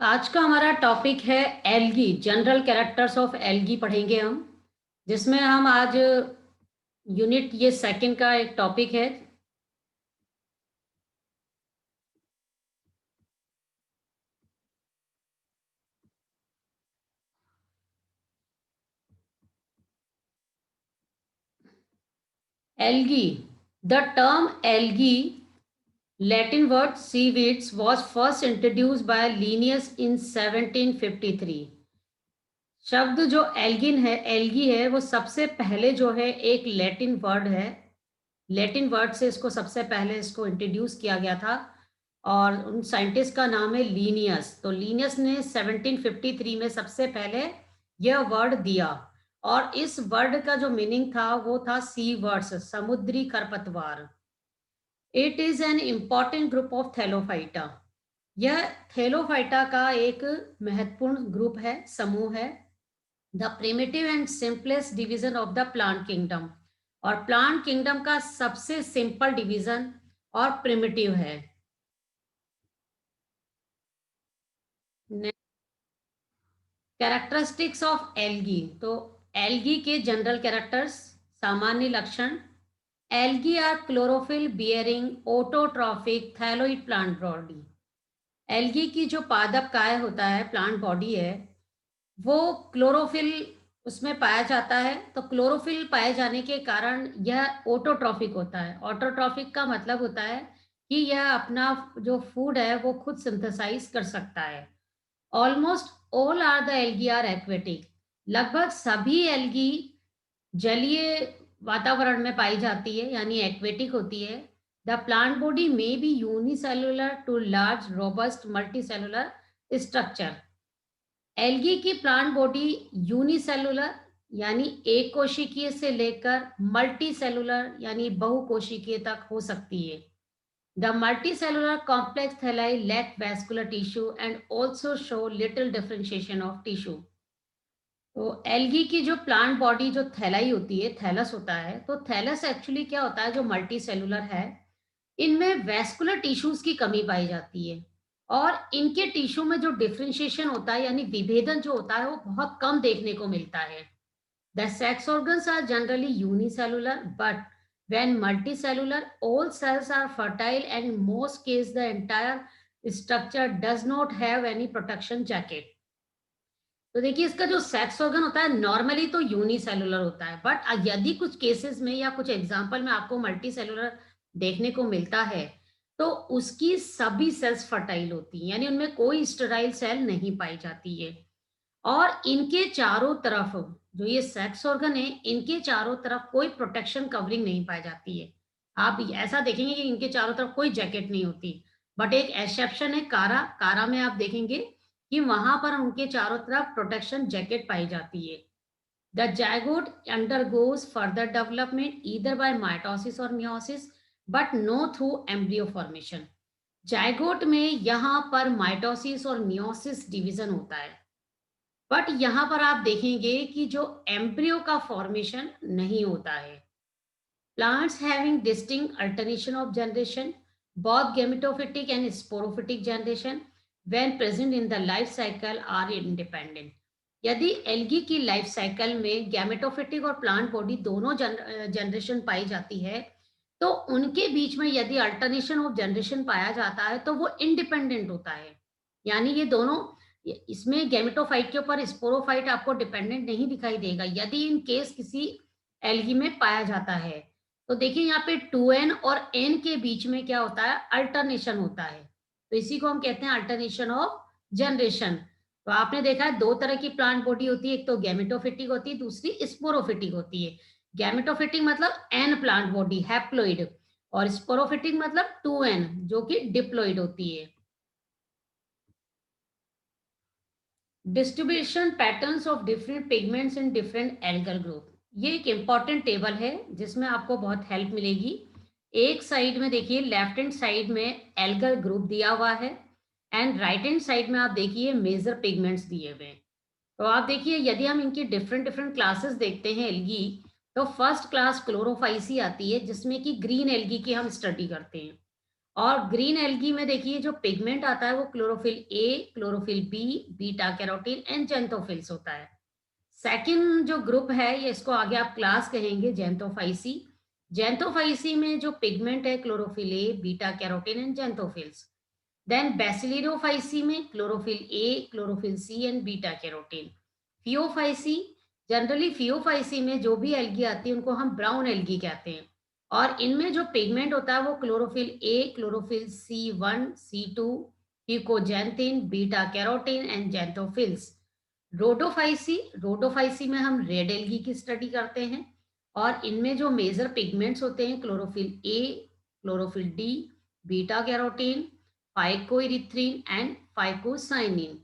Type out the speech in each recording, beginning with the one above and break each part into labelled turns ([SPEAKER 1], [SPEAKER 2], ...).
[SPEAKER 1] आज का हमारा टॉपिक है algae. General characters of algae पढ़ेंगे हम, जिसमें हम आज यूनिट ये सेकंड का एक टॉपिक है। Algae, the term algae, Latin word seaweeds, was first introduced by Linnaeus in 1753। शब्द जो एल्गी है वो सबसे पहले जो है एक लैटिन वर्ड है। लैटिन वर्ड से इसको सबसे पहले इसको इंट्रोड्यूस किया गया था और उन साइंटिस्ट का नाम है लीनियस। तो लीनियस ने 1753 में सबसे पहले यह वर्ड दिया और इस वर्ड का जो मीनिंग था वो था सी वर्ड्स, समुद्री खरपतवार। It is an important group of Thallophyta. यह थैलोफाइटा का एक महत्वपूर्ण ग्रुप है, समूह है। The primitive and simplest division of the plant kingdom, और प्लांट किंगडम का सबसे सिंपल डिवीजन और प्रिमिटिव है। Characteristics of algae. तो एल्गी के जनरल कैरेक्टर्स, सामान्य लक्षण। Algae are chlorophyll bearing autotrophic thalloid plant body. Algae की जो पादप काय होता है, प्लांट बॉडी है, वो क्लोरोफिल उसमें पाया जाता है। तो क्लोरोफिल पाए जाने के कारण यह ऑटोट्रॉफिक होता है। ऑटोट्रॉफिक का मतलब होता है कि यह अपना जो फूड है वो खुद सिंथेसाइज कर सकता है। Almost all are the algae are aquatic. लगभग सभी एल्गी जलीय वातावरण में पाई जाती है, यानी एक्वेटिक होती है। The plant body may be unicellular to large robust multicellular structure. Algae की प्लांट बॉडी यूनिसेलुलर यानी एक कोशिकीय से लेकर मल्टीसेलुलर यानी बहुकोशिकीय तक हो सकती है। The multicellular complex thalli lack vascular tissue and also show little differentiation of tissue। तो एल्गी की जो प्लांट बॉडी जो थैलाई होती है, थैलस होता है, तो थैलस एक्चुअली क्या होता है, जो मल्टी सेलुलर है, इनमें वेस्कुलर टिश्यूज की कमी पाई जाती है और इनके टिश्यू में जो डिफरेंशिएशन होता है यानी विभेदन जो होता है वो बहुत कम देखने को मिलता है। The sex organs are generally unicellular, but when multicellular, all cells are fertile and in most cases the entire structure does not have any protection jacket। तो देखिए इसका जो सेक्स ऑर्गन होता है नॉर्मली तो यूनिसेलुलर होता है, बट यदि कुछ केसेस में या कुछ एग्जांपल में आपको मल्टी सेलुलर देखने को मिलता है तो उसकी सभी सेल्स फर्टाइल होती हैं, यानी उनमें कोई स्टेराइल सेल नहीं पाई जाती है। और इनके चारों तरफ जो ये सेक्स ऑर्गन है, इनके चारों तरफ कोई प्रोटेक्शन कवरिंग नहीं पाई जाती है। आप ऐसा देखेंगे कि इनके चारों तरफ कोई जैकेट नहीं होती, बट एक एक्सेप्शन है कारा। कारा में आप देखेंगे कि वहां पर उनके चारों तरफ प्रोटेक्शन जैकेट पाई जाती है। The zygote undergoes further development either by mitosis और meiosis, but no through embryo formation. Zygote में यहाँ पर माइटोसिस और मियोसिस डिवीजन होता है, बट यहाँ पर आप देखेंगे कि जो एम्ब्रियो का फॉर्मेशन नहीं होता है। Plants having distinct alternation of generation, both gametophytic and sporophytic generation when present in the life cycle are independent। यदि एल्गी की लाइफ साइकिल में गैमेटोफिटिक और प्लांट बॉडी दोनों जनरेशन पाई जाती है, तो उनके बीच में यदि अल्टरनेशन ऑफ जनरेशन पाया जाता है तो वो इंडिपेंडेंट होता है। यानी ये दोनों, इसमें गैमेटोफाइट के ऊपर स्पोरोफाइट आपको डिपेंडेंट नहीं दिखाई देगा यदि इन केस किसी एल्गी में पाया जाता है। तो देखिए यहाँ पे 2n और n के बीच में क्या होता है, अल्टरनेशन होता है। तो इसी को हम कहते हैं अल्टरनेशन ऑफ जनरेशन। तो आपने देखा है दो तरह की प्लांट बॉडी होती है, एक तो गैमेटोफिटिक होती है, दूसरी स्पोरोफिटिक होती है। गैमेटोफिटिक मतलब n प्लांट बॉडी हैप्लोइड, और स्पोरोफिटिक मतलब 2n जो कि डिप्लोइड होती है। Distribution patterns of different pigments in different algal group, ये एक इंपॉर्टेंट टेबल है जिसमें आपको बहुत हेल्प मिलेगी। एक साइड में देखिए, लेफ्ट हैंड साइड में एल्गल ग्रुप दिया हुआ है एंड राइट हैंड साइड में आप देखिए मेजर पिगमेंट्स दिए हुए हैं। तो आप देखिए यदि हम इनकी डिफरेंट डिफरेंट क्लासेस देखते हैं एल्गी, तो फर्स्ट क्लास क्लोरोफाइसी आती है जिसमें कि ग्रीन एल्गी की हम स्टडी करते हैं। और ग्रीन एल्गी में देखिए जो पिगमेंट आता है वो chlorophyll A, chlorophyll B, beta carotene and xanthophylls होता है। सेकंड जो ग्रुप है ये इसको आगे आप क्लास कहेंगे जेंथोफाइसी। जेंथोफाइसी में जो पिगमेंट है chlorophyll a, beta carotene and xanthophylls. Then Bacillariophyceae में chlorophyll A, chlorophyll c and beta carotene. Phaeophyceae, generally Phaeophyceae में जो भी एल्गी आती है उनको हम ब्राउन एल्गी कहते हैं और इनमें जो पिगमेंट होता है वो chlorophyll A, chlorophyll c one, c two, fucoxanthin, beta carotene and xanthophylls. Rhodophyceae, Rhodophyceae में हम रेड एल्गी की स्टडी करते हैं और इनमें जो मेजर पिगमेंट्स होते हैं chlorophyll A, chlorophyll d, beta carotene, phycoerythrin and phycocyanin.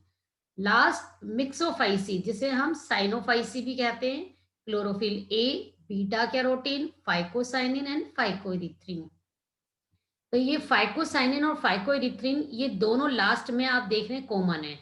[SPEAKER 1] Last Myxophyceae जिसे हम साइनोफाइसी भी कहते हैं, chlorophyll a, beta carotene, phycocyanin and phycoerythrin. तो ये फाइकोसाइनिन और फाइकोइरिथ्रिन ये दोनों लास्ट में आप देख रहे हैं कॉमन है।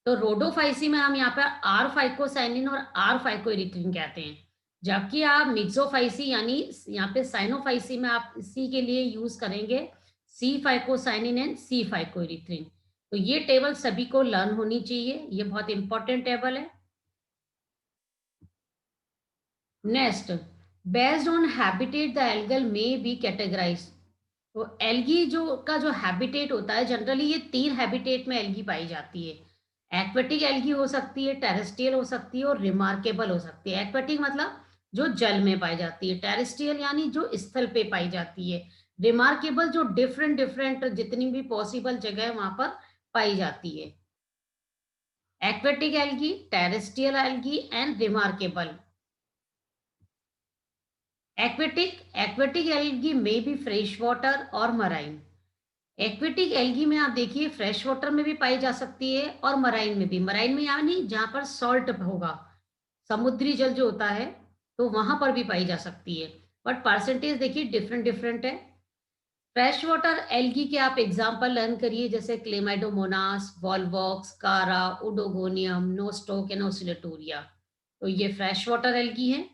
[SPEAKER 1] तो रोडोफाइसी में हम यहाँ पे आर फाइकोसाइनिन और आर फाइकोइरिथ्रिन कहते हैं। जबकि आप मिक्सोफाइसी यानी यहाँ पे साइनोफाइसी में आप इसी के लिए यूज करेंगे सी फाइकोसाइनिन एंड सी फाइकोइरिथ्रिन। तो ये टेबल सभी को लर्न होनी चाहिए, ये बहुत इंपॉर्टेंट टेबल है। Next, based on habitat the algal में बी कैटेगराइज। तो एल्गी जो हैबिटेट होता है जनरली ये 3 हैबिटेट में एल्गी पाई जाती है। एक्वेटिक एल्गी हो सकती है, टेरेस्ट्रियल हो सकती है और रिमार्केबल हो सकती है। एक्वेटिक मतलब जो जल में पाई जाती है, टेरेस्ट्रियल यानी जो स्थल पे पाई जाती है, रिमार्केबल जो डिफरेंट डिफरेंट जितनी भी पॉसिबल जगह है वहां पर पाई जाती है। Aquatic algae, terrestrial algae and remarkable. Aquatic algae में भी फ्रेश वाटर और मराइन। एक्वेटिक एल्गी में आप देखिए फ्रेश वाटर में भी पाई जा सकती है और मराइन में भी। मराइन में यानी जहाँ पर सॉल्ट होगा, समुद्री जल जो होता है, तो वहां पर भी पाई जा सकती है। बट परसेंटेज देखिए डिफरेंट डिफरेंट है। फ्रेश वाटर एल्गी के आप एग्जाम्पल लर्न करिए जैसे क्लेमाइडोमोनास, वॉलवॉक्स, कारा, उडोगोनियम, नोस्टोक एंड ओसिलेटोरिया। तो ये फ्रेश वाटर एल्गी है।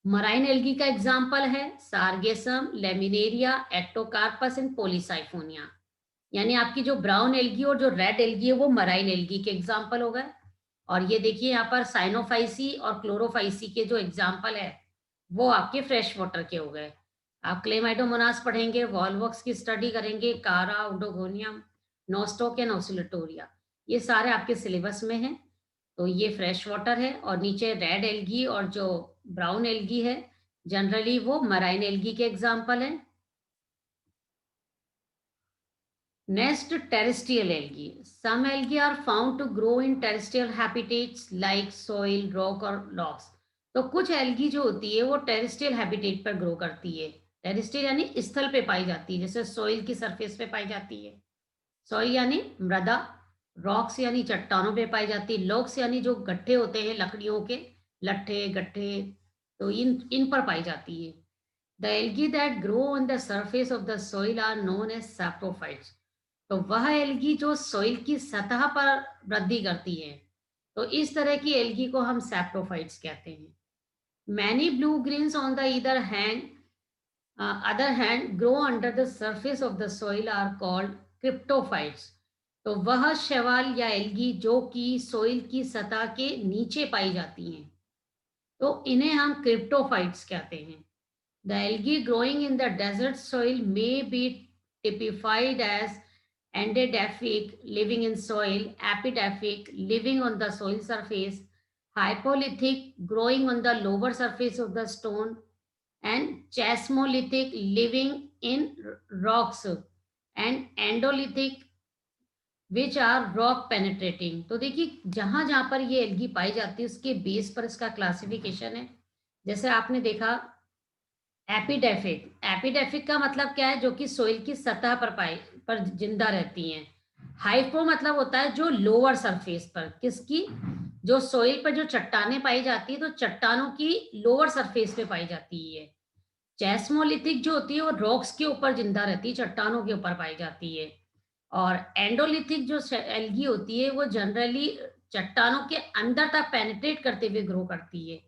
[SPEAKER 1] मराइन एल्गी का एग्जाम्पल है sargassum, laminaria, Ectocarpus and Polysiphonia. यानी आपकी जो ब्राउन एल्गी और जो रेड एल्गी है वो मराइन एल्गी के एग्जाम्पल हो गए। और ये देखिए यहाँ पर साइनोफाइसी और क्लोरोफाइसी के जो एग्जाम्पल है वो आपके फ्रेश वाटर के हो गए। आप क्लेमाइडोमोनास पढ़ेंगे, वॉलवॉक्स की स्टडी करेंगे, कारा, उडोगोनियम, नोस्टोक एंड ओसिलेटोरिया, ये सारे आपके सिलेबस में हैं। तो ये फ्रेश वाटर है और नीचे रेड एल्गी और जो ब्राउन एल्गी है जनरली वो मराइन एल्गी के एग्जाम्पल हैं। Next, terrestrial algae. Some algae are found to grow in terrestrial habitats like soil, rock और logs. तो कुछ एल्गी जो होती है वो टेरेस्ट्रियल हैबिटेट पर ग्रो करती है। टेरेस्ट्रियल यानी स्थल पे पाई जाती है, जैसे सॉइल की सरफेस पे पाई जाती है। सॉइल यानी मृदा, रॉक्स यानी चट्टानों पे पाई जाती है, लॉग्स यानी जो गट्ठे होते हैं लकड़ियों के, लट्ठे गट्ठे, तो इन इन पर पाई जाती है। The algae that grow on the surface of the soil are known as saprophytes. तो वह एल्गी जो सॉइल की सतह पर वृद्धि करती है, तो इस तरह की एल्गी को हम सैप्रोफाइट्स कहते हैं। Many blue greens on the either hand other hand grow under the surface of the soil are called cryptophytes. तो वह शैवाल या एल्गी जो कि सॉइल की सतह के नीचे पाई जाती हैं, तो इन्हें हम क्रिप्टोफाइट्स कहते हैं। The algae growing in the desert soil may be typified as endophytic, living in soil, epitaphic, living on the soil surface, hypolithic, growing on the lower surface of the stone, and chasmolithic, living in rocks, and endolithic, which are rock penetrating. तो देखिए जहां जहां पर ये algae पाई जाती है उसके base पर इसका क्लासिफिकेशन है। जैसे आपने देखा एपिडेफिक, एपिडेफिक का मतलब क्या है, जो कि सोइल की सतह पर जिंदा रहती हैं। हाइपो मतलब होता है जो लोअर सरफेस पर, किसकी, जो सोइल पर जो चट्टाने पाई जाती है तो चट्टानों की लोअर सरफेस पे पाई जाती है। चेस्मोलिथिक जो होती है वो रॉक्स के ऊपर जिंदा रहती है, चट्टानों के ऊपर पाई जाती है। और एंडोलिथिक जो एल्गी होती है वो जनरली चट्टानों के अंदर तक पेनिट्रेट करते हुए ग्रो करती है।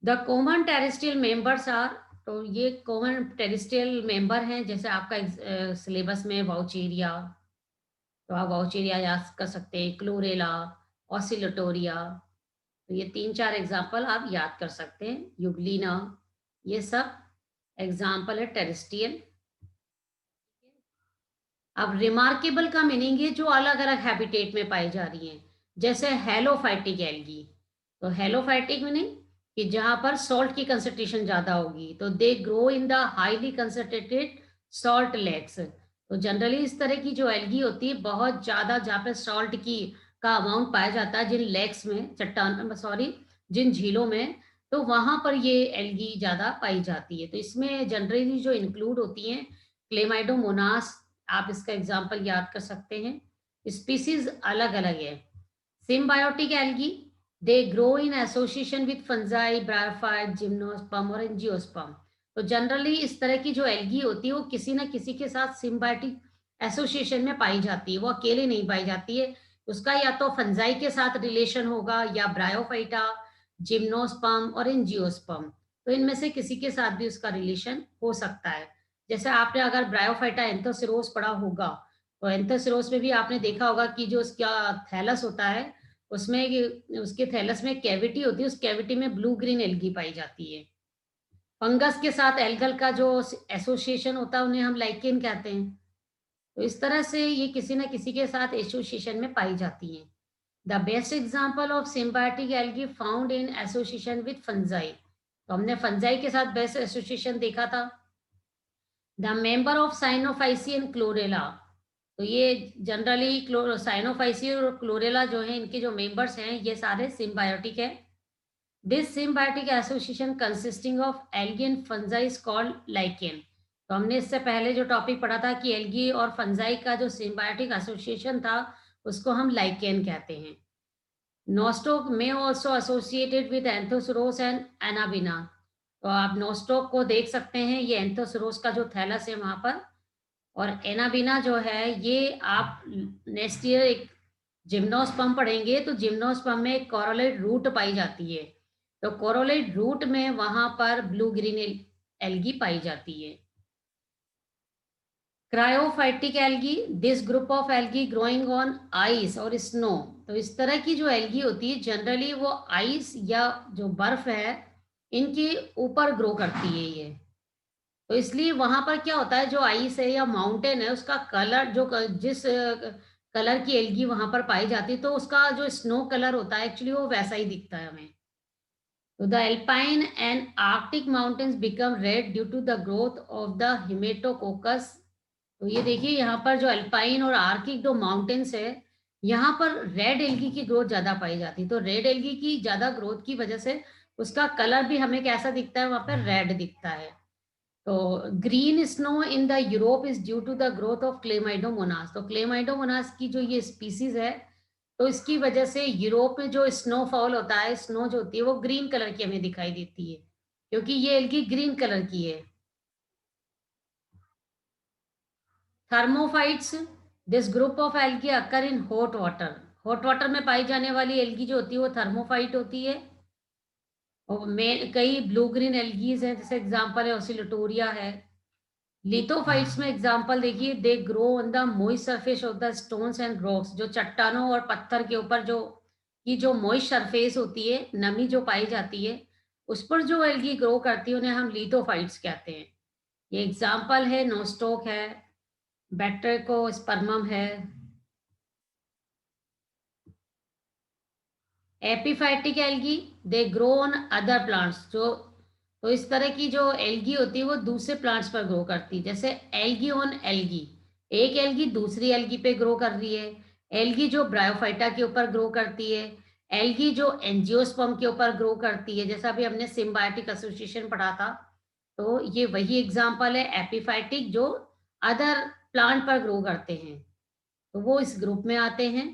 [SPEAKER 1] The common terrestrial members are तो ये कॉमन टेरेस्ट्रियल मेंबर हैं, जैसे आपका सिलेबस में वाउचेरिया, तो आप वाउचेरिया याद कर सकते हैं, क्लोरेला, ऑसिलेटोरिया। तो ये 3-4 एग्ज़ाम्पल आप याद कर सकते हैं, यूग्लिना, ये सब एग्ज़ाम्पल है टेरेस्ट्रियल। अब रिमार्केबल का मीनिंग है जो अलग-अलग हैबिटेट में पाई जा रही हैं, जैसे हेलोफाइटिक एल्गी। तो हेलोफाइटिक मीनिंग कि जहाँ पर सॉल्ट की कंसंट्रेशन ज़्यादा होगी, तो they grow in the highly concentrated salt lakes. तो जनरली इस तरह की जो एल्गी होती है, बहुत ज़्यादा जहाँ पे सॉल्ट की का अमाउंट पाया जाता है, जिन लेक्स में जिन झीलों में, तो वहाँ पर ये एल्गी ज़्यादा पाई जाती है। तो इसमें जनरली जो इंक्लूड होती हैं, क्लेमाइडोमोनास, आप इसका एग्जाम्पल याद कर सकते हैं। स्पीसीज अलग-अलग है। Symbiotic algae, they grow in association with fungi, bryophyte, gymnosperm और एंजियोस्पर्म। तो जनरली इस तरह की जो एल्गी होती है, वो किसी न किसी के साथ सिम्बायोटिक एसोसिएशन में पाई जाती है, वो अकेले नहीं पाई जाती है। उसका या तो फंजाई के साथ रिलेशन होगा या ब्रायोफाइटा, जिम्नोस्पर्म और एंजियोस्पर्म। तो इनमें से किसी के साथ भी उसका रिलेशन हो सकता है। जैसे आपने अगर ब्रायोफाइटा एंथोसिरोस पढ़ा होगा, तो एंथोसिरोस में भी आपने देखा होगा कि जो उसका थैलस होता है, उसमें उसके थैलस में कैविटी होती है, उस कैविटी में ब्लू ग्रीन एल्गी पाई जाती है। फंगस के साथ एल्गल का जो एसोसिएशन होता है, उन्हें हम लाइकेन कहते हैं। तो इस तरह से ये किसी न किसी के साथ एसोसिएशन में पाई जाती हैं। The best example of symbiotic algae found in association with fungi. तो हमने फंजाई के साथ बेस्ट एसोसिएशन देखा था। The member of Cyanophyceae and chlorella. तो ये जनरली साइनोफाइसी और क्लोरेला जो है, इनके जो मेंबर्स हैं, ये सारे सिम्बायोटिक है। This symbiotic association consisting of algae and fungi is called lichen. तो हमने इससे पहले जो टॉपिक पढ़ा था कि एल्गी और फंजाई का जो सिम्बायोटिक एसोसिएशन था, उसको हम लाइकेन कहते हैं। नोस्टोक में also associated with Anthoceros and Anabaena. तो आप नोस्टोक को देख सकते हैं, ये एंथोसोरोस का जो थैलस है वहाँ पर, और एनाबिना जो है, ये आप नेक्स्ट ईयर एक जिम्नोस्पर्म पढ़ेंगे, तो जिम्नोस्पर्म में एक कोरोलेट रूट पाई जाती है। तो कोरोलेट रूट में वहाँ पर ब्लू ग्रीन एल्गी पाई जाती है। Cryophytic algae, this group of algae growing on ice और स्नो। तो इस तरह की जो एल्गी होती है, जनरली वो आइस या जो बर्फ है, इनके ऊपर ग्रो करती है ये। तो इसलिए वहां पर क्या होता है, जो आइस है या माउंटेन है, उसका कलर जिस कलर की एल्गी वहां पर पाई जाती है, तो उसका जो स्नो कलर होता है, एक्चुअली वो वैसा ही दिखता है हमें। तो the alpine and arctic mountains become red due to the growth of the Haematococcus. तो ये देखिए, यहाँ पर जो अल्पाइन और आर्किक जो माउंटेन्स है, यहाँ पर रेड एल्गी की ग्रोथ ज़्यादा पाई जाती है। तो रेड एल्गी की ज़्यादा ग्रोथ की वजह से उसका कलर भी हमें कैसा दिखता है, वहाँ पर रेड दिखता है। तो green snow in the Europe is due to the growth of Chlamydomonas. तो क्लेमाइडोमोनास की जो ये स्पीसीज है, तो इसकी वजह से यूरोप में जो स्नोफॉल होता है, स्नो जो होती है, वो ग्रीन कलर की हमें दिखाई देती है, क्योंकि ये एल्गी ग्रीन कलर की है। Thermophytes, this group of algae occur in hot water. Hot water में पाई जाने वाली एल्गी जो होती है, वो थर्मोफाइट होती है। और कई ब्लू ग्रीन एल्गीज हैं, जैसे एग्जांपल है ऑसिलेटोरिया है। लिथोफाइट्स में एग्जांपल देखिए, they grow on the moist surface of the stones and rocks. जो चट्टानों और पत्थर के ऊपर जो मॉइस्ट सरफेस होती है, नमी जो पाई जाती है, उस पर जो एल्गी ग्रो करती है, उन्हें हम लिथोफाइट्स कहते हैं। ये एग्जांपल है, नोस्टोक है, बैक्टेरियोस्पर्मम है। Epiphytic algae, they grow on other plants. तो इस तरह की जो एल्गी होती है, वो दूसरे प्लांट्स पर ग्रो करती है, जैसे एल्गी ऑन एल्गी। एक एल्गी दूसरी एल्गी पे ग्रो कर रही है। एल्गी जो ब्रायोफाइटा के ऊपर ग्रो करती है। एल्गी जो एंजियोस्पर्म के ऊपर ग्रो करती है, जैसा अभी हमने सिम्बायोटिक एसोसिएशन पढ़ा था। तो ये वही एग्जाम्पल है, एपिफाइटिक जो अदर प्लांट पर ग्रो करते हैं, तो वो इस ग्रुप में आते हैं।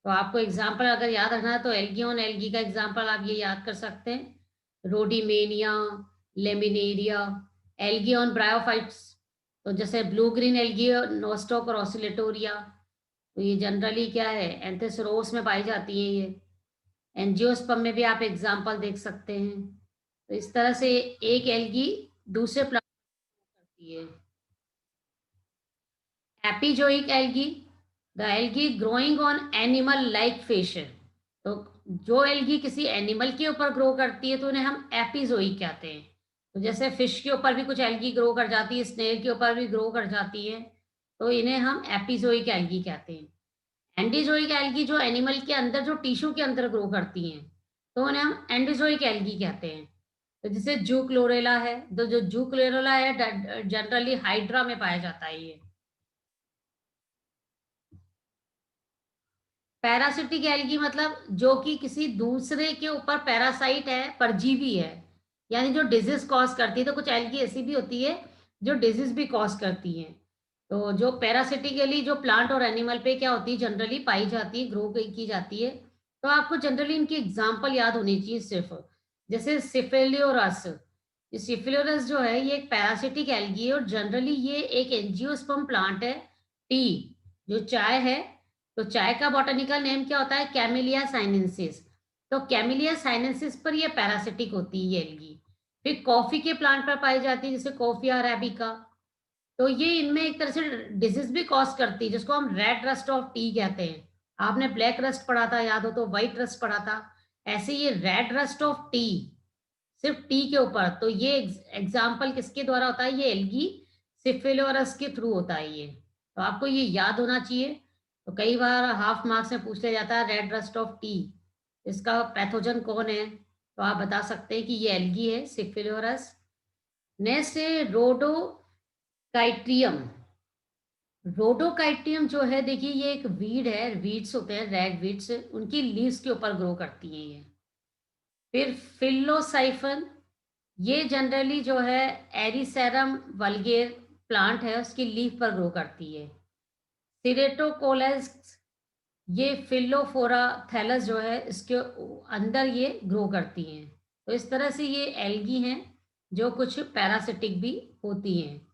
[SPEAKER 1] तो आपको एग्जाम्पल अगर याद रखना है, तो एल्गी ऑन एल्गी का एग्जाम्पल आप ये याद कर सकते हैं, रोडीमेनिया, लेमिनेरिया। एल्गी ऑन ब्रायोफाइट्स, तो जैसे ब्लू ग्रीन एल्गी, नोस्टोक और ऑसिलेटोरिया। तो ये जनरली क्या है, एंथेसरोस में पाई जाती है ये। एंजियोस्पर्म में भी आप एग्जाम्पल देख सकते हैं। तो इस तरह से एक एल्गी दूसरे प्लांट करती है। Epizoic algae, the algae growing on animal like fish. तो जो एल्गी किसी एनिमल के ऊपर ग्रो करती है तो उन्हें हम एपिजोइक कहते हैं। तो जैसे फिश के ऊपर भी कुछ एल्गी ग्रो कर जाती है, स्नेल के ऊपर भी ग्रो कर जाती है, तो इन्हें हम एपिजोइक एल्गी कहते हैं। एंडीजोइक एल्गी जो एनिमल के अंदर जो टिश्यू के अंदर ग्रो करती हैं, तो उन्हें हम एंडोजोइक एल्गी कहते हैं। तो जैसे जू क्लोरेला है, तो जो जू क्लोरेला है जनरली हाइड्रा में पाया जाता है ये। पैरासिटिक एल्गी मतलब जो कि किसी दूसरे के ऊपर पैरासाइट है, परजीवी है, यानी जो डिजीज कॉज करती है। तो कुछ एल्गी ऐसी भी होती है जो डिजीज भी कॉज करती हैं। तो जो पैरासिटिकली जो प्लांट और एनिमल पे क्या होती है, जनरली पाई जाती है, ग्रो की जाती है। तो आपको जनरली इनकी एग्जाम्पल याद होनी चाहिए सिर्फ। जैसे सिफेलियोरस, ये सिफेलियोरस जो है ये एक पैरासिटिक एल्गी है और जनरली ये एक एंजियोस्पर्म प्लांट है। टी, जो चाय है, तो चाय का बॉटनिकल नेम क्या होता है, कैमिलिया साइनेंसिस। तो कैमिलिया साइनेंसिस पर ये पैरासिटिक होती है ये एल्गी। फिर कॉफी के प्लांट पर पाई जाती है, जैसे कॉफिया अरेबिका। तो ये इनमें एक तरह से डिजीज भी कॉज करती है, जिसको हम रेड रस्ट ऑफ टी कहते हैं। आपने ब्लैक रस्ट पढ़ा था, याद हो तो व्हाइट रस्ट पढ़ा था। ऐसे ये रेड रस्ट ऑफ टी, सिर्फ टी के ऊपर। तो ये एग्जाम्पल किसके द्वारा होता है, ये एल्गी सिफिलोरस के थ्रू होता है ये। तो आपको ये याद होना चाहिए। तो कई बार हाफ मार्क्स में पूछ लिया जाता है रेड रस्ट ऑफ टी, इसका पैथोजन कौन है, तो आप बता सकते हैं कि ये एल्गी है सिफिलोरस। नेक्स्ट है रोडोकाइट्रियम। रोडोकाइट्रियम जो है, देखिए ये एक वीड है, वीड्स होते हैं रेड वीड्स, उनकी लीव्स के ऊपर ग्रो करती हैं ये। फिर फिलोसाइफन, ये जनरली जो है एरिसेरम वल्गेर प्लांट है, उसकी लीफ पर ग्रो करती है। सिरेटोकोलेस, ये फिलोफोरा थैलस जो है इसके अंदर ये ग्रो करती हैं। तो इस तरह से ये एल्गी हैं जो कुछ पैरासिटिक भी होती हैं।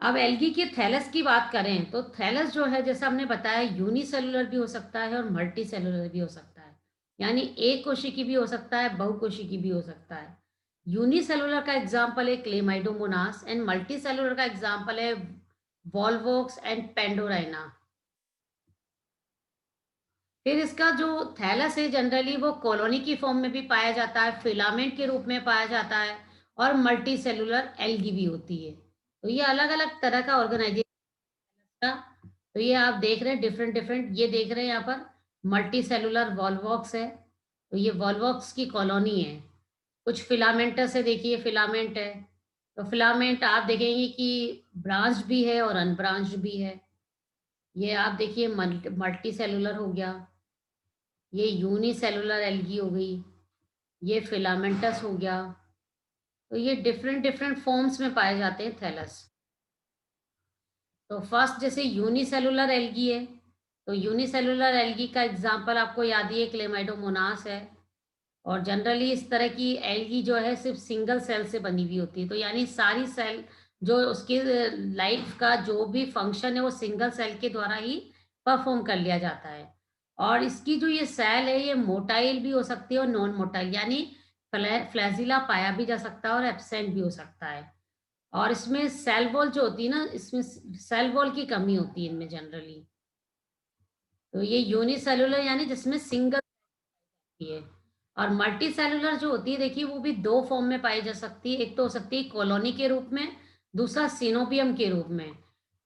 [SPEAKER 1] अब एल्गी के थैलस की बात करें तो थैलस जो है, जैसा हमने बताया, यूनिसेलुलर भी हो सकता है और मल्टी सेलुलर भी हो सकता है। यानी एक कोशिकी भी हो सकता है, बहुकोशिकी भी हो सकता है। यूनिसेलुलर का एग्जाम्पल है क्लेमाइडोमोनास एंड मल्टी सेलुलर का एग्जाम्पल है वॉल्वोक्स एंड पेंडोराइना। फिर इसका जो थैलस है जनरली वो कॉलोनी की फॉर्म में भी पाया जाता है, फिलामेंट के रूप में पाया जाता है, और मल्टी सेलुलर एल्गी भी होती है। तो ये अलग अलग तरह का ऑर्गेनाइजेशन का। तो ये आप देख रहे हैं डिफरेंट डिफरेंट, ये देख रहे हैं यहाँ पर मल्टी सेलुलर वॉल्वॉक्स है, तो ये वॉल्वॉक्स की कॉलोनी है। कुछ फिलामेंटस है, देखिए फिलामेंट है। तो फिलामेंट आप देखेंगे कि ब्रांच्ड भी है और अनब्रांच्ड भी है। ये आप देखिए मल्टी सेलुलर हो गया, ये यूनिसेलुलर एल्गी हो गई, ये फिलामेंटस हो गया। तो ये डिफरेंट डिफरेंट फॉर्म्स में पाए जाते हैं थैलस। तो फर्स्ट जैसे यूनिसेलुलर एल्गी है, तो यूनिसेलुलर एल्गी का एग्जांपल आपको याद ही है, क्लेमाइडोमोनास है। और जनरली इस तरह की एल्गी जो है सिर्फ सिंगल सेल से बनी हुई होती है। तो यानी सारी सेल जो उसकी लाइफ का जो भी फंक्शन है वो सिंगल सेल के द्वारा ही परफॉर्म कर लिया जाता है। और इसकी जो ये सेल है ये मोटाइल भी हो सकती है और नॉन मोटाइल, यानी फ्लैजिला पाया भी जा सकता है और एब्सेंट भी हो सकता है। और इसमें सेल वॉल जो होती है ना, इसमें सेल वॉल की कमी होती है इनमें जनरली। तो ये यूनिसेलुलर यानी जिसमें सिंगल है। और मल्टी सेलुलर जो होती है, देखिए वो भी दो फॉर्म में पाई जा सकती है। एक तो हो सकती है कॉलोनी के रूप में, दूसरा सिनोबियम के रूप में।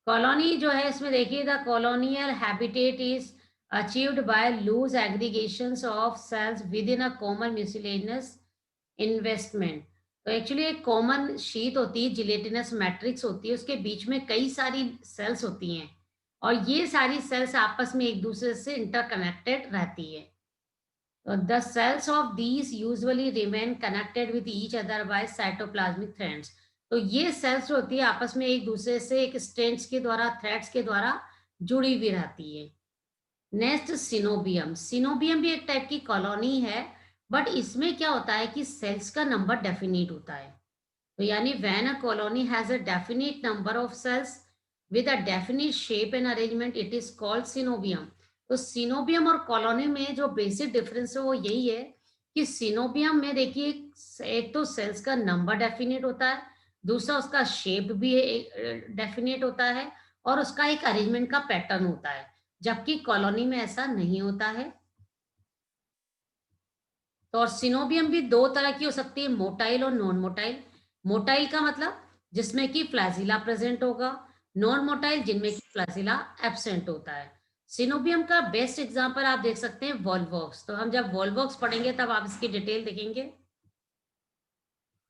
[SPEAKER 1] कॉलोनी जो है इसमें देखिए, the colonial habitat is achieved by loose aggregations of cells with in a common mucilaginous investment. तो एक्चुअली एक कॉमन शीट होती है, जिलेटिनस मैट्रिक्स होती है, उसके बीच में कई सारी सेल्स होती हैं और ये सारी सेल्स आपस में एक दूसरे से इंटरकनेक्टेड रहती है। The cells of these usually remain connected with each other by cytoplasmic threads. तो ये सेल्स जो होती है आपस में एक दूसरे से एक स्ट्रैंड्स के द्वारा, थ्रेड्स के द्वारा जुड़ी हुई रहती है। नेक्स्ट सिनोबियम, सिनोबियम भी एक टाइप की कॉलोनी है, बट इसमें क्या होता है कि सेल्स का नंबर डेफिनिट होता है। तो यानी when a colony has a definite number of cells with a definite shape and arrangement, it is called synobium. तो सिनोबियम और कॉलोनी में जो बेसिक डिफरेंस है वो यही है कि सिनोबियम में देखिए एक तो सेल्स का नंबर डेफिनेट होता है, दूसरा उसका शेप भी डेफिनेट होता है और उसका एक अरेंजमेंट का पैटर्न होता है, जबकि कॉलोनी में ऐसा नहीं होता है। तो और सिनोबियम भी 2 तरह की हो सकती है, मोटाइल और नॉन मोटाइल। मोटाइल का मतलब जिसमें कि फ्लैजिला प्रेज़ेंट होगा, नॉन मोटाइल जिनमें कि फ्लैजिला एब्सेंट होता है। सिनोबियम का बेस्ट एग्ज़ाम्पल आप देख सकते हैं वॉल्वॉक्स। तो हम जब वॉल्वॉक्स पढ़ेंगे तब आप इसकी डिटेल देखेंगे।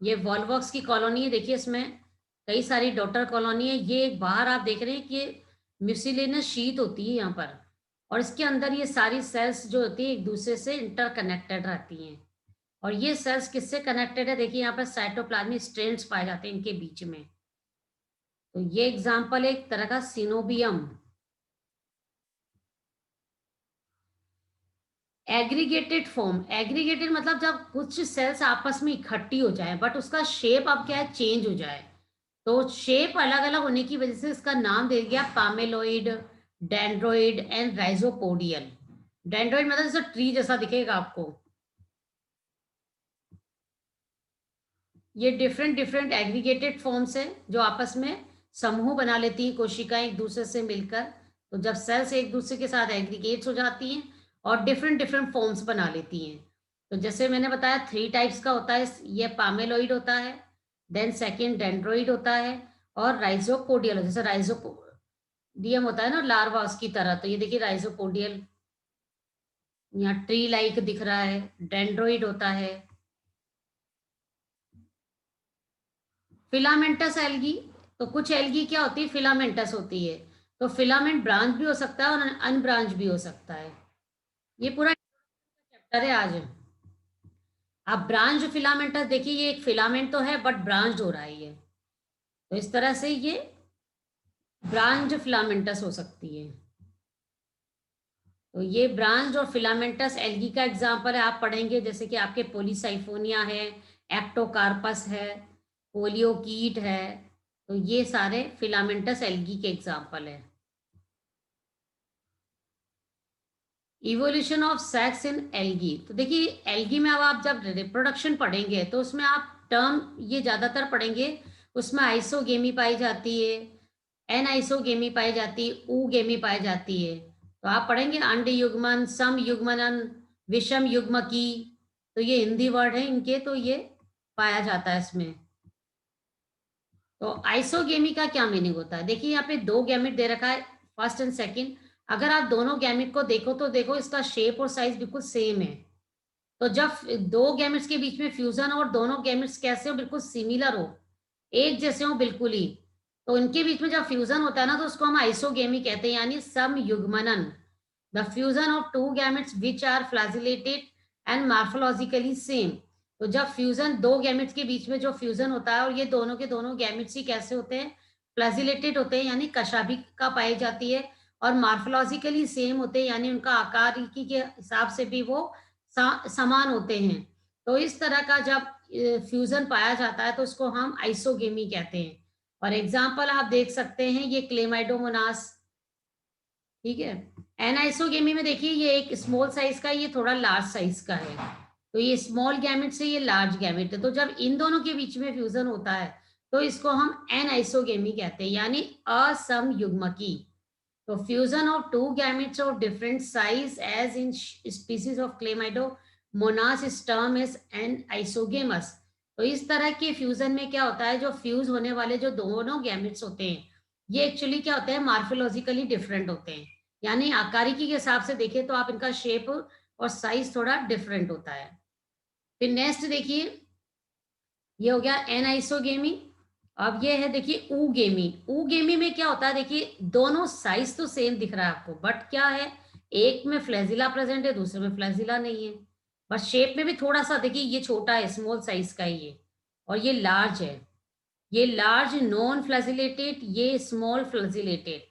[SPEAKER 1] ये वॉल्वॉक्स की कॉलोनी है, देखिए इसमें कई सारी डॉटर कॉलोनी है। ये एक बाहर आप देख रहे हैं कि म्यूसिलेनस शीथ होती है यहाँ पर और इसके अंदर ये सारी सेल्स जो होती है एक दूसरे से इंटरकनेक्टेड रहती हैं। और ये सेल्स किससे कनेक्टेड है? देखिए यहाँ पर साइटोप्लाज्मिक स्ट्रैंड्स पाए जाते हैं इनके बीच में। तो ये एग्जांपल है एक तरह का सिनोबियम। एग्रीगेटेड फॉर्म, एग्रीगेटेड मतलब जब कुछ सेल्स आपस में इकट्ठी हो जाए बट उसका शेप अब क्या है, चेंज हो जाए। तो शेप अलग अलग होने की वजह से इसका नाम दे दिया पामेलोइड, डेंड्रोइड एंड राइजोपोडियल। डेंड्रोइड मतलब जैसे ट्री जैसा दिखेगा आपको। ये डिफरेंट डिफरेंट एग्रीगेटेड फॉर्म्स है जो आपस में समूह बना लेती हैं कोशिकाएं एक दूसरे से मिलकर। तो जब सेल्स एक दूसरे के साथ एग्रीगेट्स हो जाती हैं और डिफरेंट डिफरेंट फॉर्म्स बना लेती हैं। तो जैसे मैंने बताया 3 टाइप्स का होता है, ये पामेलोइड होता है, देन सेकंड डेंड्रोइड होता है और राइजोपोडियल, जैसे राइजोपोडियम होता है ना लार्वा उसकी तरह। तो ये देखिए राइजोपोडियल यहाँ ट्री लाइक दिख रहा है। डेंड्रोइड होता है। फिलामेंटस एल्गी, तो कुछ एल्गी क्या होती है, फिलामेंटस होती है। तो फिलामेंट ब्रांच भी हो सकता है और अनब्रांच भी हो सकता है। ये पूरा चैप्टर है आज। आप ब्रांच फिलामेंटस देखिए, ये एक फिलामेंट तो है बट ब्रांच हो रहा है ये। तो इस तरह से ये ब्रांच फिलामेंटस हो सकती है। तो ये ब्रांच और फिलामेंटस एल्गी का एग्जांपल है, आप पढ़ेंगे जैसे कि आपके पोलीसाइफोनिया है, एक्टोकार्पस है, पोलियोकीट है। तो ये सारे फिलामेंटस एल्गी के एग्जांपल है। Evolution of sex in algae, तो देखिए एल्गी में अब आप जब रिप्रोडक्शन पढ़ेंगे तो उसमें आप टर्म ये ज्यादातर पढ़ेंगे। उसमें आइसोगेमी पाई जाती है, एन आइसोगेमी पाई जाती है, ऊगेमी पाई जाती है। तो आप पढ़ेंगे अंड युग्मन, सम युग्मनन, विषम युग्मकी। तो ये हिंदी वर्ड है इनके, तो ये पाया जाता है इसमें। तो आइसोगेमी का क्या मीनिंग होता है? देखिए यहाँ पे 2 गैमेट दे रखा है, फर्स्ट एंड सेकंड। अगर आप दोनों गैमेट को देखो तो देखो इसका शेप और साइज बिल्कुल सेम है। तो जब 2 गैमेट्स के बीच में फ्यूजन हो और दोनों गैमेट्स कैसे हो, बिल्कुल सिमिलर हो, एक जैसे हो बिल्कुल ही, तो इनके बीच में जब फ्यूजन होता है ना तो उसको हम आइसोगेमी कहते हैं, यानी समयुग्मनन। The fusion of 2 gametes which are flagellated and morphologically same. तो जब फ्यूजन 2 गैमेट्स के बीच में जो फ्यूजन होता है और ये दोनों के दोनों गैमेट्स ही कैसे होते हैं, फ्लैजिलेटेड होते हैं यानी कशाभिका पाई जाती है, और मॉर्फोलॉजिकली सेम होते हैं यानी उनका आकार के हिसाब से भी वो समान होते हैं। तो इस तरह का जब फ्यूजन पाया जाता है तो उसको हम आइसोगेमी कहते हैं। और एग्जाम्पल आप देख सकते हैं, ये क्लेमाइडोमोनास, ठीक है। एनाइसोगेमी में देखिए ये एक स्मॉल साइज का, ये थोड़ा लार्ज साइज का है। तो ये स्मॉल गैमेट से ये लार्ज गैमेट है। तो जब इन दोनों के बीच में फ्यूजन होता है तो इसको हम एनाइसोगेमी कहते हैं यानी असमयुग्मकी। तो fusion of 2 gametes of different size as in species of Chlamydomonas is termed as an isogamous। तो इस तरह के फ्यूजन में क्या होता है, जो फ्यूज होने वाले जो दोनों गैमेट्स होते हैं ये एक्चुअली क्या होते हैं, मार्फोलॉजिकली डिफरेंट होते हैं। यानी आकारिकी के हिसाब से देखें तो आप इनका शेप और साइज थोड़ा डिफरेंट होता है। फिर नेक्स्ट देखिए, ये हो गया एनाइसोगेमी। अब ये है देखिए ऊगेमी। ऊगेमी में क्या होता है, देखिए दोनों साइज तो सेम दिख रहा है आपको बट क्या है, एक में फ्लैजिला प्रेजेंट है दूसरे में फ्लैजिला नहीं है। बट शेप में भी थोड़ा सा देखिए, ये छोटा है स्मॉल साइज का है ये, और ये लार्ज है। ये लार्ज नॉन फ्लैजिलेटेड, ये स्मॉल फ्लैजिलेटेड।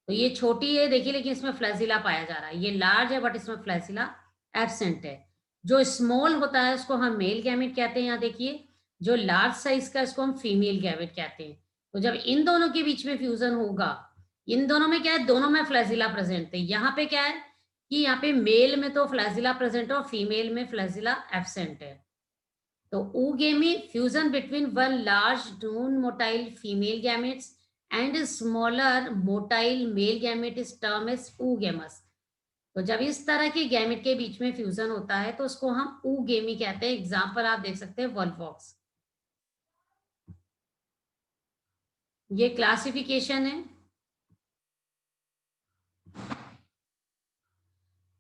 [SPEAKER 1] तो ये छोटी है देखिए लेकिन इसमें फ्लैजिला पाया जा रहा है, ये लार्ज है बट इसमें फ्लैजिला एब्सेंट है। जो स्मॉल होता है उसको हम मेल गैमेट कहते हैं, यहाँ देखिए। जो लार्ज साइज का इसको हम फीमेल गैमेट कहते हैं। तो जब इन दोनों के बीच में फ्यूजन होगा, इन दोनों में क्या है, दोनों में फ्लैजिला प्रेजेंट है। यहाँ पे क्या है, कि यहाँ पे मेल में तो फ्लैजिला प्रेजेंट है और फीमेल में फ्लैजिला एब्सेंट है। तो oogamie fusion between one large non-motile female gametes and a smaller motile male gamete is termed as oogamous। तो जब इस तरह के गैमेट के बीच में फ्यूजन होता है तो उसको हम oogamie कहते हैं। एग्जांपल आप देख सकते हैं वोल्वॉक्स। ये क्लासिफिकेशन है।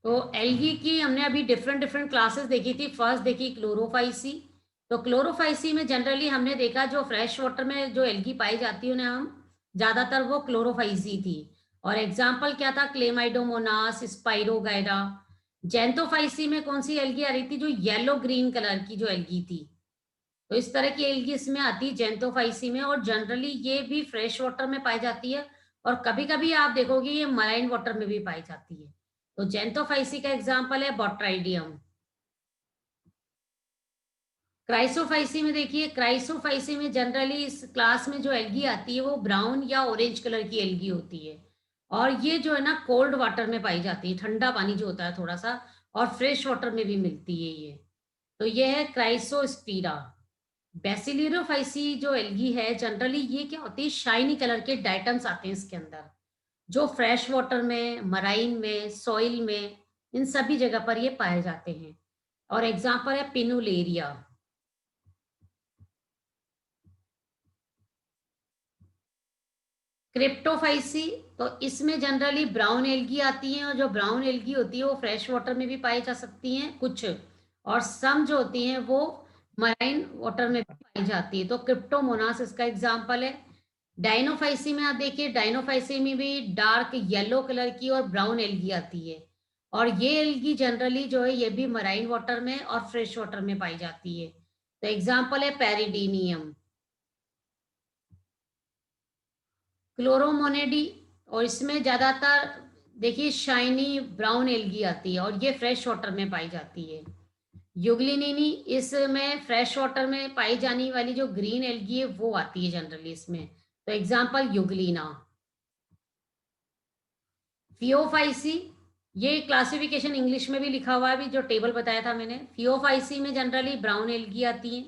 [SPEAKER 1] तो एल्गी की हमने अभी डिफरेंट डिफरेंट क्लासेस देखी थी। फर्स्ट देखी क्लोरोफाइसी। तो क्लोरोफाइसी में जनरली हमने देखा जो फ्रेश वाटर में जो एल्गी पाई जाती है उन्हें हम ज्यादातर वो क्लोरोफाइसी थी। और एग्जाम्पल क्या था, क्लेमाइडोमोनास, स्पाइरोगाइरा। जेंथोफाइसी में कौन सी एल्गी आ रही थी, जो येलो ग्रीन कलर की जो एल्गी थी। तो इस तरह की एल्गी इसमें आती है जेंथोफाइसी में, और जनरली ये भी फ्रेश वाटर में पाई जाती है और कभी कभी आप देखोगे ये मराइन वाटर में भी पाई जाती है। तो जेंथोफाइसी का एग्जाम्पल है बॉट्राइडियम। क्राइसोफाइसी में देखिए, क्राइसोफाइसी में जनरली इस क्लास में जो एल्गी आती है वो ब्राउन या ऑरेंज कलर की एल्गी होती है। और ये जो है ना कोल्ड वाटर में पाई जाती है, ठंडा पानी जो होता है थोड़ा सा, और फ्रेश वाटर में भी मिलती है ये। तो ये है क्राइसोस्पीरा। बेसिलियोफाइसी जो एल्गी है जनरली ये क्या होती है, शाइनी कलर के डाइटम्स आते हैं इसके अंदर, जो फ्रेश वाटर में, मराइन में, सॉइल में, इन सभी जगह पर ये पाए जाते हैं। और एग्जाम्पल है पिनुलेरिया। क्रिप्टोफाइसी, तो इसमें जनरली ब्राउन एल्गी आती हैं, और जो ब्राउन एल्गी होती है वो फ्रेश वाटर में भी पाई जा सकती हैं कुछ, और सम जो होती हैं वो मराइन वाटर में भी पाई जाती है। तो क्रिप्टोमोनास इसका एग्जाम्पल है। डाइनोफाइसी में आप देखिए, डाइनोफाइसी में भी डार्क येलो कलर की और ब्राउन एल्गी आती है, और ये एल्गी जनरली जो है ये भी मराइन वाटर में और फ्रेश वाटर में पाई जाती है। तो एग्जाम्पल है पेरिडीनियम। क्लोरोमोनेडी, और इसमें ज्यादातर देखिए शाइनी ब्राउन एल्गी आती है और ये फ्रेश वाटर में पाई जाती है। युगलिनिनी, इसमें फ्रेश वाटर में पाई जाने वाली जो ग्रीन एल्गी है वो आती है जनरली इसमें। तो एग्जांपल युगलिना। फियोफाइसी, ये क्लासिफिकेशन इंग्लिश में भी लिखा हुआ है, अभी जो टेबल बताया था मैंने। फियोफाइसी में जनरली ब्राउन एल्गी आती है।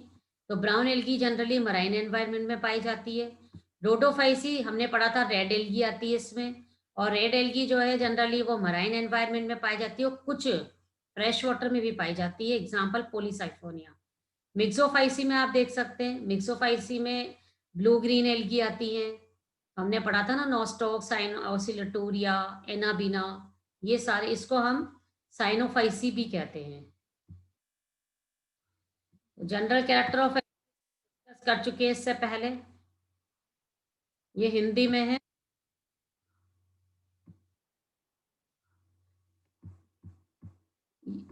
[SPEAKER 1] तो brown algae generally marine environment में पाई जाती है। रोडोफाइसी हमने पढ़ा था, रेड एल्गी आती है इसमें, और रेड एल्गी जो है जनरली वो मराइन एनवायरनमेंट में पाई जाती है और कुछ फ्रेश वाटर में भी पाई जाती है। Example Polysiphonia. मिक्सोफाइसी में आप देख सकते हैं, मिक्सोफाइसी में ब्लू ग्रीन एल्गी आती हैं। हमने पढ़ा था ना, नोस्टॉक, साइन ऑसिलेटोरिया, एनाबिना, ये सारे, इसको हम साइनोफाइसी भी कहते हैं। जनरल कैरेक्टर ऑफ कर चुके हैं इससे पहले, ये हिंदी में है।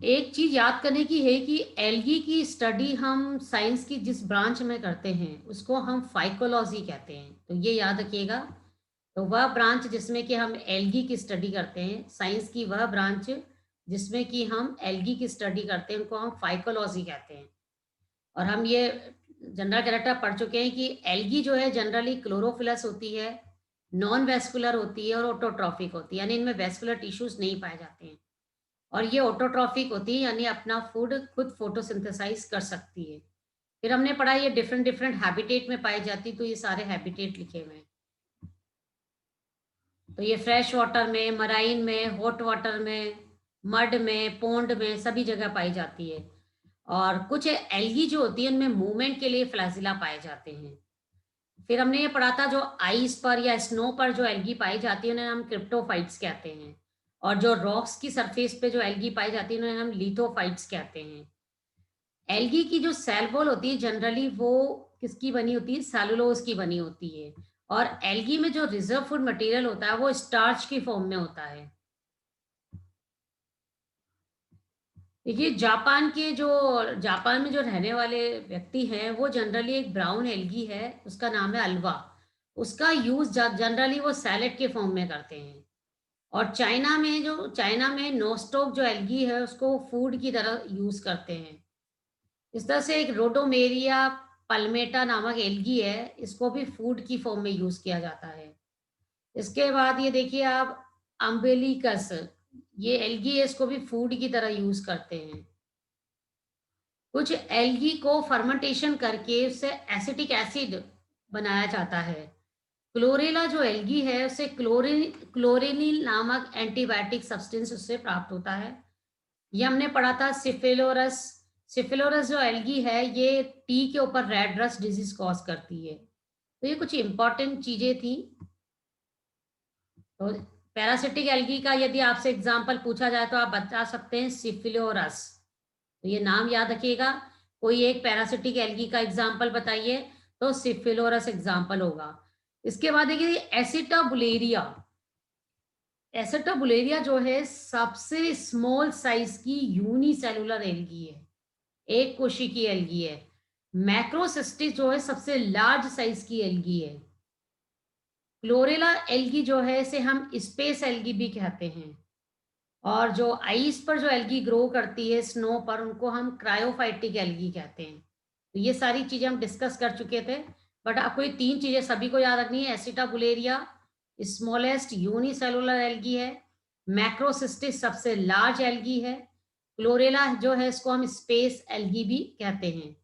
[SPEAKER 1] एक चीज याद करने की है कि एल्गी की स्टडी हम साइंस की जिस ब्रांच में करते हैं उसको हम फाइकोलॉजी कहते हैं, तो ये याद रखिएगा। तो वह ब्रांच जिसमें कि हम एल्गी की स्टडी करते हैं, साइंस की वह ब्रांच जिसमें कि हम एल्गी की स्टडी करते हैं, उनको हम फाइकोलॉजी कहते हैं। और हम ये जनरल कैरेक्टर पढ़ चुके हैं कि एल्गी जो है जनरली क्लोरोफिलस होती है, नॉन वेस्कुलर होती है और ऑटोट्रॉफिक होती है, यानी इनमें वेस्कुलर टिश्यूज नहीं पाए जाते हैं। और ये ऑटोट्रॉफिक होती है, यानी अपना फूड खुद फोटोसिंथेसाइज कर सकती है। फिर हमने पढ़ा ये डिफरेंट डिफरेंट हैबिटेट में पाई जाती, तो ये सारे हैबिटेट लिखे हुए हैं। तो ये फ्रेश वाटर में, मराइन में, हॉट वाटर में, मड में, पोंड में, सभी जगह पाई जाती है। और कुछ एल्गी जो होती है उनमें मूवमेंट के लिए फ्लैजिला पाए जाते हैं। फिर हमने ये पढ़ा था जो आइस पर या स्नो पर जो एल्गी पाई जाती है उन्हें हम क्रिप्टोफाइट्स कहते हैं, और जो रॉक्स की सरफेस पे जो एल्गी पाई जाती है उन्हें हम लिथोफाइट्स कहते हैं। एल्गी की जो सेल वॉल होती है जनरली वो किसकी बनी होती है, सेलुलोज की बनी होती है। और एल्गी में जो रिजर्व फूड मटेरियल होता है वो स्टार्च की फॉर्म में होता है। देखिए जापान में जो रहने वाले व्यक्ति हैं वो जनरली एक ब्राउन एल्गी है, उसका नाम है अल्वा। उसका यूज जनरली वो सैलेड के फॉर्म में करते हैं। और चाइना में नोस्टॉक जो एल्गी है उसको फूड की तरह यूज करते हैं। इस तरह से एक रोडोमेरिया पल्मेटा नामक एल्गी है, इसको भी फूड की फॉर्म में यूज किया जाता है। इसके बाद ये देखिए आप, अम्बेलिकस, ये एल्गी है, इसको भी फूड की तरह यूज़ करते हैं। कुछ एल्गी को फर्मेंटेशन करके उससे एसिटिक एसिड बनाया जाता है। क्लोरेला जो एल्गी है उसे क्लोरेनिल नामक एंटीबायोटिक सब्सटेंस उससे प्राप्त होता है। ये हमने पढ़ा था सिफिलोरस। सिफिलोरस जो एल्गी है ये टी के ऊपर रेड रस्ट डिजीज कॉज करती है। तो ये कुछ इंपॉर्टेंट चीजें थी। तो पैरासिटिक एल्गी का यदि आपसे एग्जांपल पूछा जाए तो आप बता सकते हैं सिफिलोरस। तो ये नाम याद रखिएगा। कोई एक पैरासिटिक एल्गी का एग्जांपल बताइए तो सिफिलोरस एग्जांपल होगा। इसके बाद देखिए एसिटाबुलेरिया। एसिटाबुलेरिया जो है सबसे स्मॉल साइज की यूनिसेलुलर एल्गी है, एक कोशिकीय एल्गी है। मैक्रोसिस्टिस जो है सबसे लार्ज साइज की एल्गी है। क्लोरेला एल्गी जो है इसे हम स्पेस एल्गी भी कहते हैं। और जो आइस पर जो एल्गी ग्रो करती है स्नो पर उनको हम क्रायोफाइटिक एल्गी कहते हैं। तो ये सारी चीजें हम डिस्कस कर चुके थे। बट आपको ये 3 चीजें सभी को याद रखनी है। एसिटाबुलेरिया स्मॉलेस्ट यूनिसेलुलर एल्गी है। मैक्रोसिस्टिस सबसे लार्ज एल्गी है। क्लोरेला जो है इसको हम स्पेस एल्गी भी कहते हैं।